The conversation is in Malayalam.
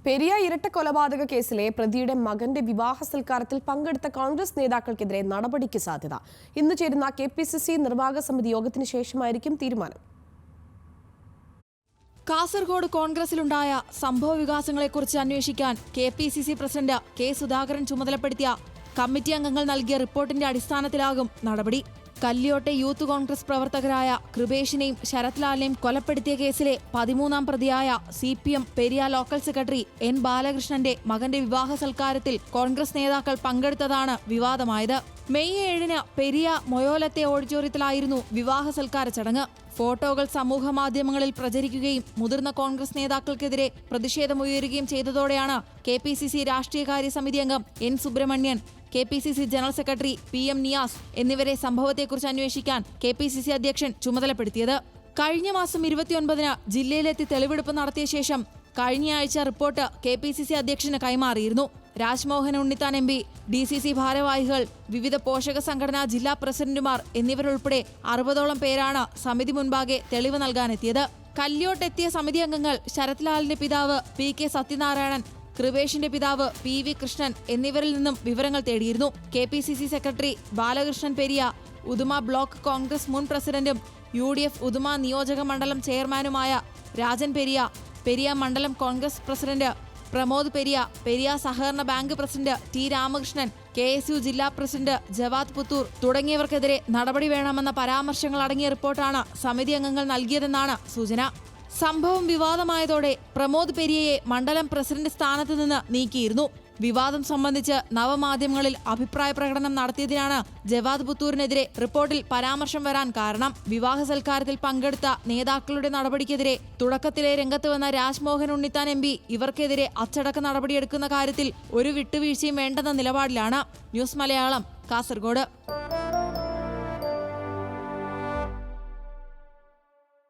പെരിയ ഇരട്ട കൊലപാതക കേസിലെ പ്രതിയുടെ മകന്റെ വിവാഹ സൽക്കാരത്തിൽ പങ്കെടുത്ത കോൺഗ്രസ് നേതാക്കൾക്കെതിരെ നടപടിക്ക് സാധ്യത. ഇന്ന് ചേരുന്ന കെപിസിസി നിർവാഹക സമിതി യോഗത്തിന് ശേഷമായിരിക്കും തീരുമാനം. കാസർഗോഡ് കോൺഗ്രസിലുണ്ടായ സംഭവ വികാസങ്ങളെക്കുറിച്ച് അന്വേഷിക്കാൻ കെപിസിസി പ്രസിഡന്റ് കെ സുധാകരൻ ചുമതലപ്പെടുത്തിയ കമ്മിറ്റി അംഗങ്ങൾ നൽകിയ റിപ്പോർട്ടിന്റെ അടിസ്ഥാനത്തിലാകും നടപടി. കല്യോട്ടെ യൂത്ത് കോൺഗ്രസ് പ്രവർത്തകരായ കൃപേഷിനെയും ശരത് ലാലിനെയും കൊലപ്പെടുത്തിയ കേസിലെ 13ാം പ്രതിയായ CPM Periya local secretary N ബാലകൃഷ്ണന്റെ മകന്റെ വിവാഹ സൽക്കാരത്തിൽ കോൺഗ്രസ് നേതാക്കൾ പങ്കെടുത്തതാണ് വിവാദമായത്. മെയ് 7-ന് പെരിയ മൊയോലത്തെ ഓഡിറ്റോറിയത്തിലായിരുന്നു വിവാഹ സൽക്കാര ചടങ്ങ്. ഫോട്ടോകൾ സമൂഹമാധ്യമങ്ങളിൽ പ്രചരിക്കുകയും മുതിർന്ന കോൺഗ്രസ് നേതാക്കൾക്കെതിരെ പ്രതിഷേധമുയരുകയും ചെയ്തതോടെയാണ് കെപിസിസി രാഷ്ട്രീയകാര്യ സമിതി അംഗം N Subramanian, KPCC general secretary PM Niyas എന്നിവരെ സംഭവത്തെക്കുറിച്ച് അന്വേഷിക്കാൻ കെപിസിസി അധ്യക്ഷൻ ചുമതലപ്പെടുത്തിയത്. കഴിഞ്ഞ മാസം 29-ന് ജില്ലയിലെത്തി തെളിവെടുപ്പ് നടത്തിയ ശേഷം കഴിഞ്ഞയാഴ്ച റിപ്പോർട്ട് കെപിസിസി അധ്യക്ഷന് കൈമാറിയിരുന്നു. രാജ്മോഹൻ ഉണ്ണിത്താൻ MP, DCC ഭാരവാഹികൾ, വിവിധ പോഷക സംഘടനാ ജില്ലാ പ്രസിഡന്റുമാർ എന്നിവരുൾപ്പെടെ 60ഓളം പേരാണ് സമിതി മുൻപാകെ തെളിവ് നൽകാനെത്തിയത്. കല്യോട്ടെത്തിയ സമിതി അംഗങ്ങൾ ശരത് ലാലിന്റെ പിതാവ് PK സത്യനാരായണൻ, കൃപേഷിന്റെ പിതാവ് PV കൃഷ്ണൻ എന്നിവരിൽ നിന്നും വിവരങ്ങൾ തേടിയിരുന്നു. KPCC secretary Balakrishnan Periya, Uduma block Congress മുൻ പ്രസിഡന്റും UDF ഉദുമ നിയോജക മണ്ഡലം ചെയർമാനുമായ രാജൻ പെരിയ, പെരിയ മണ്ഡലം കോൺഗ്രസ് പ്രസിഡന്റ് പ്രമോദ് പെരിയ, പെരിയ സഹകരണ bank president T Ramakrishnan, KSU ജില്ലാ പ്രസിഡന്റ് ജവാദ് പുത്തൂർ തുടങ്ങിയവർക്കെതിരെ നടപടി വേണമെന്ന പരാമർശങ്ങൾ അടങ്ങിയ റിപ്പോർട്ടാണ് സമിതി അംഗങ്ങൾ നൽകിയതെന്നാണ് സൂചന. സംഭവം വിവാദമായതോടെ പ്രമോദ് പെരിയയെ മണ്ഡലം പ്രസിഡന്റ് സ്ഥാനത്ത് നിന്ന് നീക്കിയിരുന്നു. വിവാദം സംബന്ധിച്ച് നവമാധ്യമങ്ങളിൽ അഭിപ്രായ പ്രകടനം നടത്തിയതിനാണ് ജവാദ് പുത്തൂരിനെതിരെ റിപ്പോർട്ടിൽ പരാമർശം വരാൻ കാരണം. വിവാഹ സൽക്കാരത്തിൽ പങ്കെടുത്ത നേതാക്കളുടെ നടപടിക്കെതിരെ തുടക്കത്തിലെ രംഗത്ത് വന്ന രാജ്മോഹൻ ഉണ്ണിത്താൻ MP ഇവർക്കെതിരെ അച്ചടക്ക നടപടിയെടുക്കുന്ന കാര്യത്തിൽ ഒരു വിട്ടുവീഴ്ചയും വേണ്ടെന്ന നിലപാടിലാണ്. ന്യൂസ് മലയാളം, കാസർഗോഡ്.